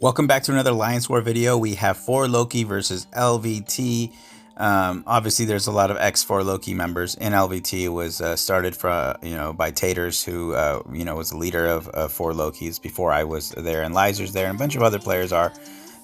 Welcome back to another Alliance War video. We have 4 Loki versus LVT. Obviously, there's a lot of X4 Loki members in LVT. It was started by Taters, who was the leader of 4 Lokis before I was there, and Liser's there, and a bunch of other players are.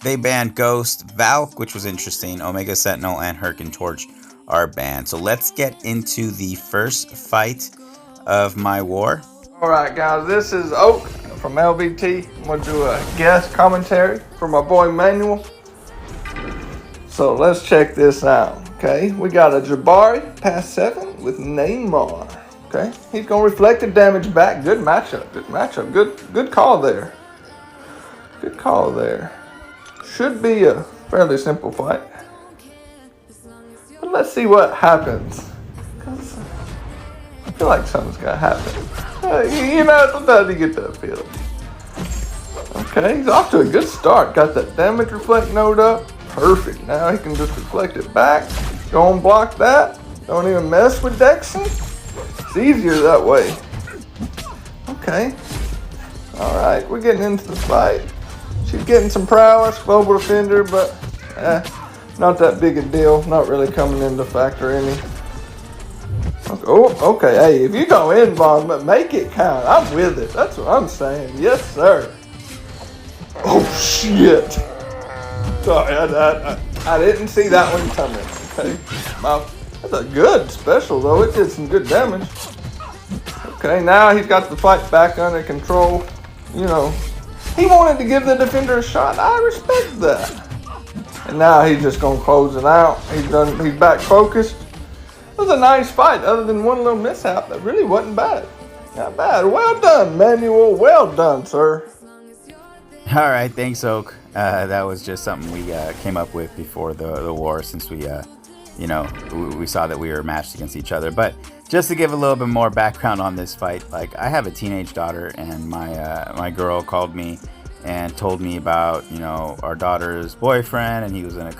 They banned Ghost, Valk, which was interesting. Omega Sentinel and Herc and Torch are banned. So let's get into the first fight of my war. Alright guys, this is Oak from LVT. I'm going to do a guest commentary for my boy Manuel. So let's check this out, okay? We got a Jabari past 7 with Namor, okay? He's going to reflect the damage back. Good matchup, good call there. Good call there. Should be a fairly simple fight. But let's see what happens. I feel like something's gonna happen. Sometimes you get that feeling. Okay, he's off to a good start. Got that damage reflect node up. Perfect. Now he can just reflect it back. Go and block that. Don't even mess with Dexon. It's easier that way. Okay. Alright, we're getting into the fight. She's getting some prowess, global defender, but not that big a deal. Not really coming into factor any. Oh, okay. Hey, if you go involvement, make it count. I'm with it. That's what I'm saying. Yes, sir. Oh, shit. Sorry, I didn't see that one coming. Okay. That's a good special, though. It did some good damage. Okay, now he's got the fight back under control. You know, he wanted to give the defender a shot. I respect that. And now he's just going to close it out. He's back focused. It was a nice fight, other than one little mishap that really wasn't bad. Not bad. Well done, Manuel. Well done, sir. All right, thanks, Oak. That was just something we came up with before the war, since we saw that we were matched against each other. But just to give a little bit more background on this fight, like, I have a teenage daughter, and my girl called me and told me about our daughter's boyfriend, and he was in a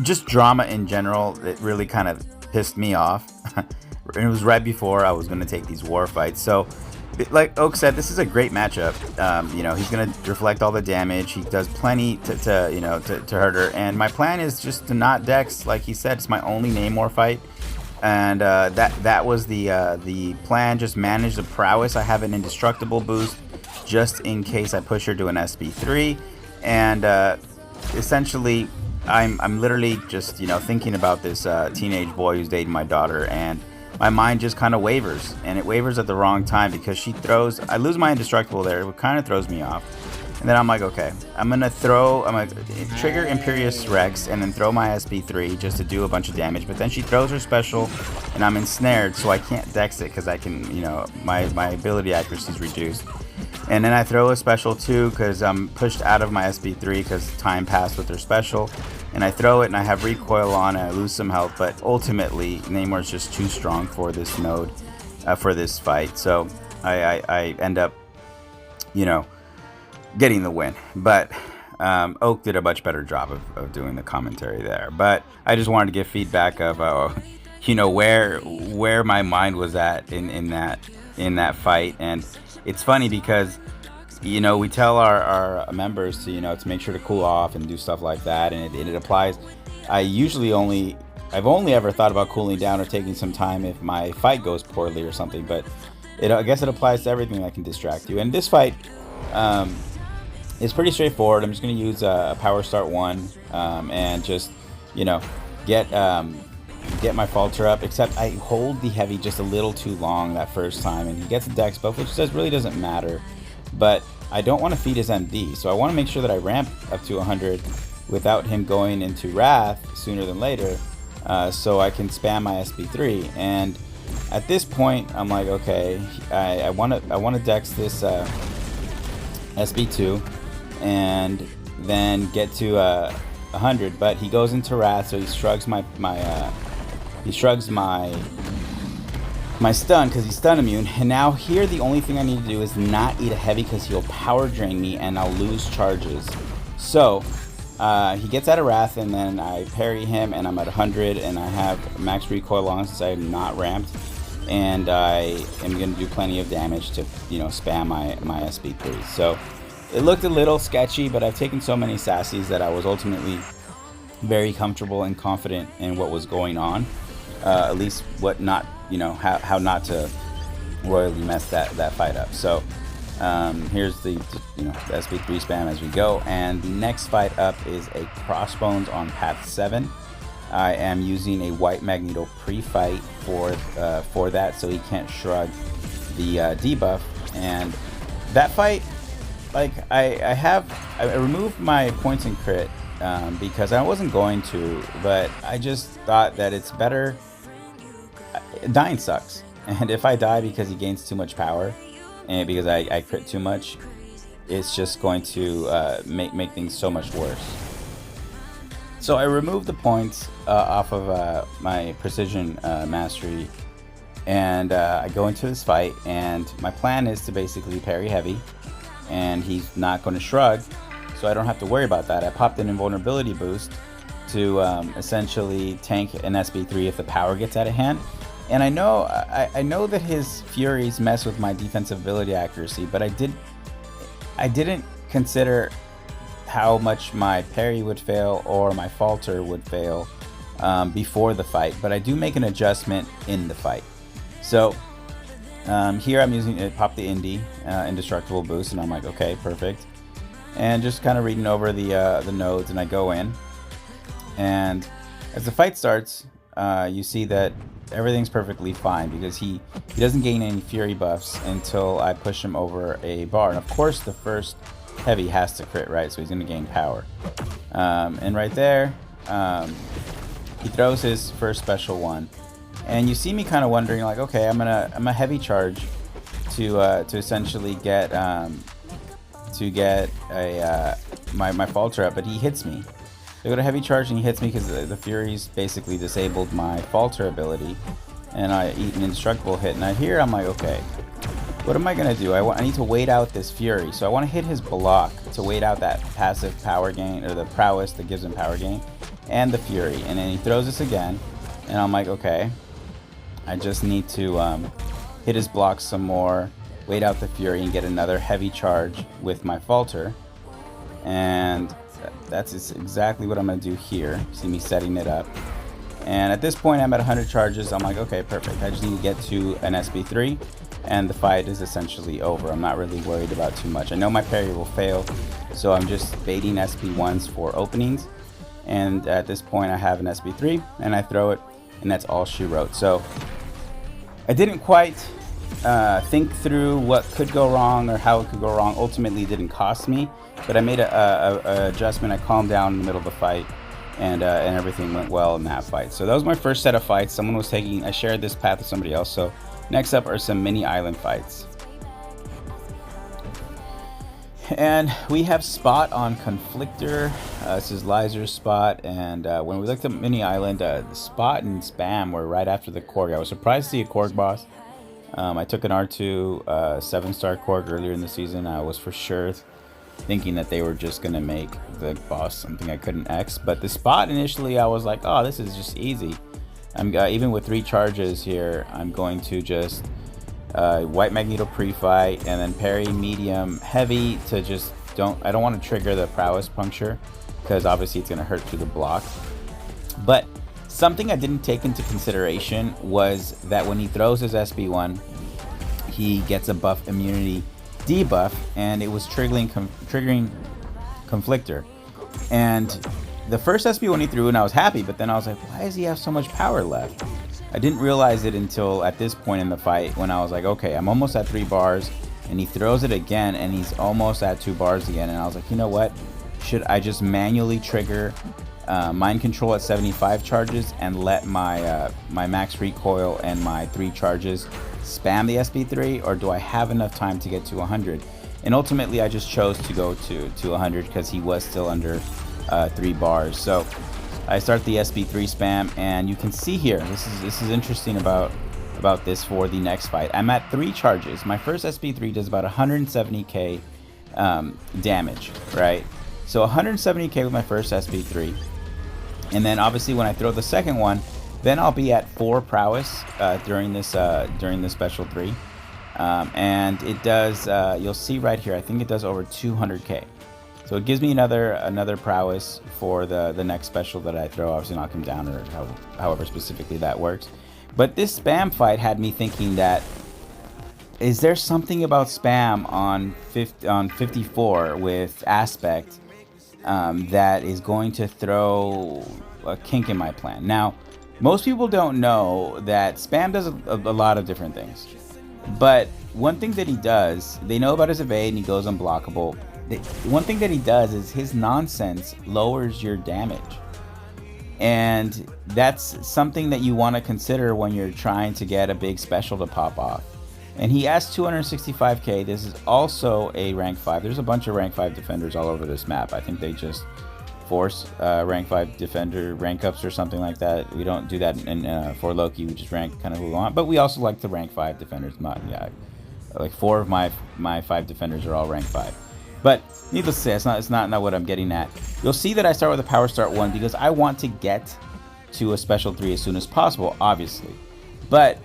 just drama in general. It really kind of pissed me off. And it was right before I was going to take these war fights. So like Oak said, this is a great matchup. He's going to reflect all the damage. He does plenty to hurt her, and my plan is just to not Dex. Like he said, it's my only Namor fight, and that was the plan. Just manage the prowess. I have an indestructible boost just in case I push her to an SB3, and essentially I'm literally just thinking about this teenage boy who's dating my daughter, and my mind just kind of wavers, and it wavers at the wrong time because she throws. I lose my indestructible there, it kind of throws me off, and then I'm like, okay, I'm gonna trigger Imperious Rex and then throw my SB3 just to do a bunch of damage. But then she throws her special, and I'm ensnared, so I can't dex it because I can, my ability accuracy is reduced. And then I throw a special too because I'm pushed out of my SB3 because time passed with her special. And I throw it and I have recoil on and I lose some health. But ultimately, Namor's just too strong for this node, for this fight. So I end up, getting the win. But Oak did a much better job of doing the commentary there. But I just wanted to give feedback of, where my mind was at in that fight. And it's funny because we tell our members to make sure to cool off and do stuff like that, and it applies. I've only ever thought about cooling down or taking some time if my fight goes poorly or something, but I guess it applies to everything that can distract you. And this fight is pretty straightforward. I'm just going to use a power start 1 and just get my falter up, except I hold the heavy just a little too long that first time, and he gets a dex buff, which really doesn't matter. But I don't want to feed his MD, so I want to make sure that I ramp up to 100 without him going into Wrath sooner than later, so I can spam my SB3. And at this point, I'm like, okay, I want to dex this SB2 and then get to 100, but he goes into Wrath, so he shrugs my stun because he's stun immune. And now here the only thing I need to do is not eat a heavy because he'll power drain me and I'll lose charges. So he gets out of Wrath, and then I parry him and I'm at 100, and I have max recoil on since I'm not ramped, and I am going to do plenty of damage to spam my SB3. So It looked a little sketchy, but I've taken so many sassies that I was ultimately very comfortable and confident in what was going on. At least what not, how not to royally mess that fight up. So here's the the SB3 spam as we go, and the next fight up is a Crossbones on path 7. I am using a white Magneto pre-fight for that, so he can't shrug the debuff. And that fight, like I removed my points and crit because I wasn't going to, but I just thought that it's better. Dying sucks, and if I die because he gains too much power and because I crit too much, it's just going to make things so much worse. So I removed the points off of my precision mastery, and I go into this fight, and my plan is to basically parry heavy, and he's not going to shrug, so I don't have to worry about that. I popped an invulnerability boost to essentially tank an SB3 if the power gets out of hand. And I know that his Furies mess with my defensive ability accuracy, but I didn't consider how much my parry would fail or my falter would fail before the fight. But I do make an adjustment in the fight. So here I'm using it, pop the indestructible boost, and I'm like, okay, perfect. And just kind of reading over the nodes, and I go in. And as the fight starts, you see that everything's perfectly fine because he doesn't gain any fury buffs until I push him over a bar. And of course the first heavy has to crit, right? So he's going to gain power. And right there, he throws his first special one. And you see me kind of wondering, like, okay, I'm a heavy charge to essentially get my falter up, but he hits me. I go to heavy charge and he hits me because the Furies basically disabled my falter ability, and I eat an indestructible hit. And here I'm like, okay, what am I gonna do? I need to wait out this Fury, so I want to hit his block to wait out that passive power gain, or the prowess that gives him power gain, and the Fury. And then he throws this again, and I'm like, okay, I just need to hit his block some more, wait out the Fury, and get another heavy charge with my falter. And that's exactly what I'm going to do here. See me setting it up. And at this point I'm at 100 charges. I'm like, okay, perfect. I just need to get to an SB3 and the fight is essentially over. I'm not really worried about too much. I know my parry will fail, so I'm just baiting SB1s for openings. And at this point I have an SB3 and I throw it, and that's all she wrote. So I didn't quite think through what could go wrong or how it could go wrong. Ultimately, it didn't cost me, but I made a adjustment. I calmed down in the middle of the fight, and everything went well in that fight. So that was my first set of fights. I shared this path with somebody else. So next up are some mini island fights. And we have Spot on Conflictor. This is Lyser's Spot, and when we looked at Mini Island, Spot and Spam were right after the Korg. I was surprised to see a Korg boss. I took an R2 7-star Korg earlier in the season. I was for sure thinking that they were just going to make the boss something I couldn't X. But the Spot, initially, I was like, oh, this is just easy. Even with 3 charges here, I'm going to just White Magneto pre-fight and then parry medium heavy to just I don't want to trigger the prowess puncture because obviously it's going to hurt through the block. But something I didn't take into consideration was that when he throws his SB1, he gets a buff immunity debuff, and it was triggering Conflictor. And the first SB1 he threw, and I was happy, but then I was like, why does he have so much power left? I didn't realize it until at this point in the fight when I was like, okay, I'm almost at 3 bars, and he throws it again, and he's almost at 2 bars again, and I was like, you know what? Should I just manually trigger mind control at 75 charges and let my my max recoil and my 3 charges spam the SB3, or do I have enough time to get to 100? And ultimately I just chose to go to 100 because he was still under 3 bars. So I start the SB3 spam, and you can see here, this is interesting about this for the next fight. I'm at 3 charges. My first SB3 does about 170k damage, right? So 170k with my first SB3. And then obviously when I throw the second one, then I'll be at 4 prowess during this special 3. and it does. You'll see right here. I think it does over 200k. So it gives me another prowess for the next special that I throw. Obviously knock him down, or however specifically that works. But this spam fight had me thinking that, is there something about spam on 54 with aspect that is going to throw a kink in my plan? Now, most people don't know that spam does a lot of different things. But one thing that he does, they know about his evade and he goes unblockable. One thing that he does is his nonsense lowers your damage. And that's something that you want to consider when you're trying to get a big special to pop off. And he has 265k. This is also a rank 5. There's a bunch of rank 5 defenders all over this map. I think they just force rank 5 defender rank ups or something like that. We don't do that in for Loki. We just rank kind of who we want. But we also like the rank 5 defenders. Like 4 of my 5 defenders are all rank 5. But needless to say, it's not what I'm getting at. You'll see that I start with a power start 1 because I want to get to a special 3 as soon as possible, obviously. But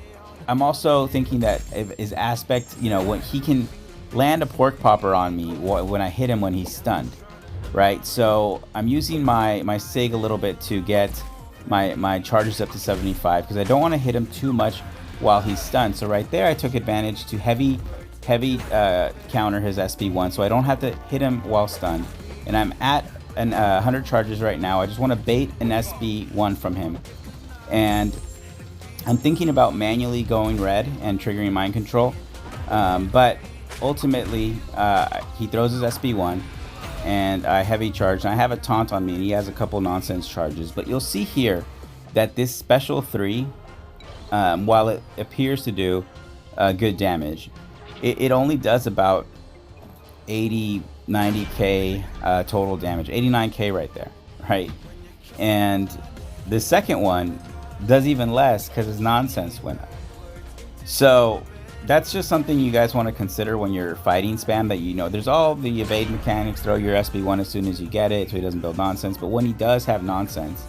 I'm also thinking that his aspect, when he can land a pork popper on me when I hit him when he's stunned, right? So I'm using my sig a little bit to get my charges up to 75 because I don't want to hit him too much while he's stunned. So right there I took advantage to heavy counter his SP1 so I don't have to hit him while stunned. And I'm at 100 charges right now. I just want to bait an SP1 from him. And I'm thinking about manually going red and triggering mind control. But ultimately, he throws his SP1 and I heavy charge. And I have a taunt on me and he has a couple nonsense charges. But you'll see here that this special 3, while it appears to do good damage, it only does about 90k total damage. 89k right there, right? And the second one does even less because his nonsense went up. So that's just something you guys want to consider when you're fighting spam, that there's all the evade mechanics. Throw your SP1 as soon as you get it so he doesn't build nonsense. But when he does have nonsense,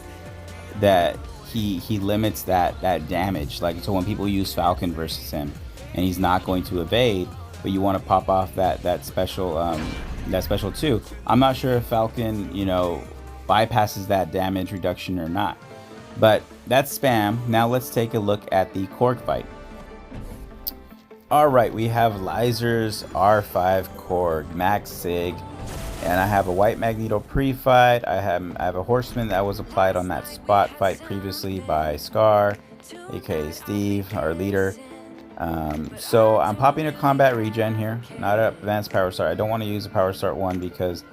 that he limits that damage. Like, so when people use Falcon versus him and he's not going to evade, but you want to pop off that special 2, I'm not sure if Falcon bypasses that damage reduction or not. But that's spam. Now let's take a look at the Korg fight. Alright, we have Lasers R5 Korg Max Sig, and I have a White Magneto pre-fight. I have a Horseman that was applied on that spot fight previously by Scar, aka Steve, our leader. So I'm popping a combat regen here, not an advanced power start. I don't want to use a power start 1 because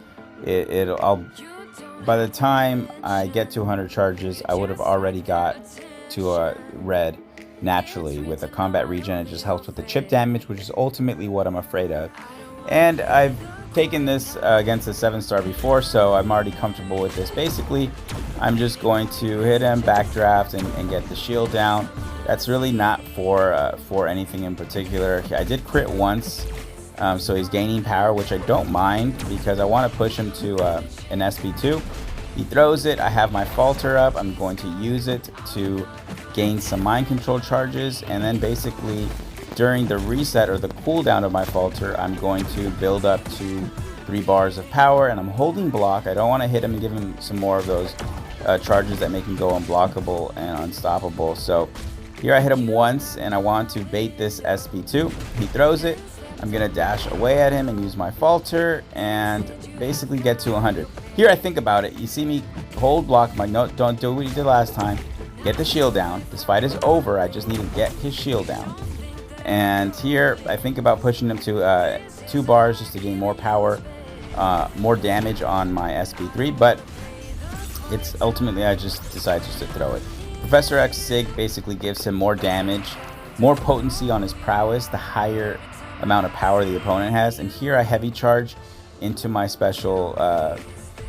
by the time I get to 100 charges, I would have already got to a red naturally. With a combat regen, it just helps with the chip damage, which is ultimately what I'm afraid of. And I've taken this against a 7-star before, so I'm already comfortable with this. Basically, I'm just going to hit him, backdraft, and get the shield down. That's really not for anything in particular. I did crit once, so he's gaining power, which I don't mind because I want to push him to an SP2. He throws it. I have my falter up. I'm going to use it to gain some mind control charges, and then basically during the reset or the cooldown of my falter, I'm going to build up to 3 bars of power, and I'm holding block. I don't want to hit him and give him some more of those charges that make him go unblockable and unstoppable. So here I hit him once, and I want to bait this SP2. He throws it. I'm going to dash away at him and use my falter and basically get to 100. Here I think about it. You see me hold block. I'm like, no, don't do what you did last time. Get the shield down. This fight is over. I just need to get his shield down. And here I think about pushing him to 2 bars just to gain more power, more damage on my SP3. But it's ultimately, I just decide just to throw it. Professor X Sig basically gives him more damage, more potency on his prowess, the higher amount of power the opponent has. And here I heavy charge into my special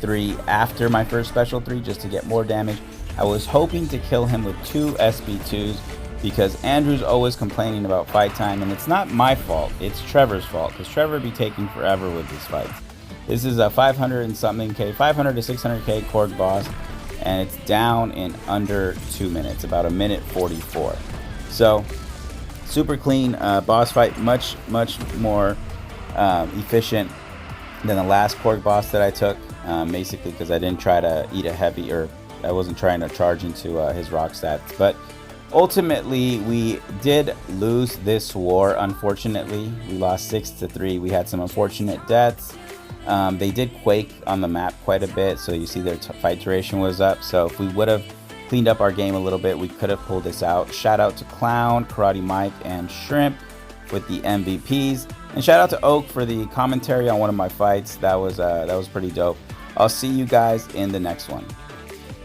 3 after my first special 3 just to get more damage. I was hoping to kill him with 2 SP2s because Andrew's always complaining about fight time, and it's not my fault, it's Trevor's fault, because Trevor be taking forever with this fight. This is a 500 and something K, 500 to 600k Korg boss, and it's down in under 2 minutes, about 1:44. So Super clean boss fight, much more efficient than the last Korg boss that I took, basically because I didn't try to eat a heavy, or I wasn't trying to charge into his rock stats. But ultimately, we did lose this war, unfortunately. We lost 6-3. We had some unfortunate deaths. They did quake on the map quite a bit, so you see their fight duration was up. So if we would have cleaned up our game a little bit, we could have pulled this out. Shout out to Clown, Karate Mike, and Shrimp with the MVPs. And shout out to Oak for the commentary on one of my fights. That was pretty dope. I'll see you guys in the next one.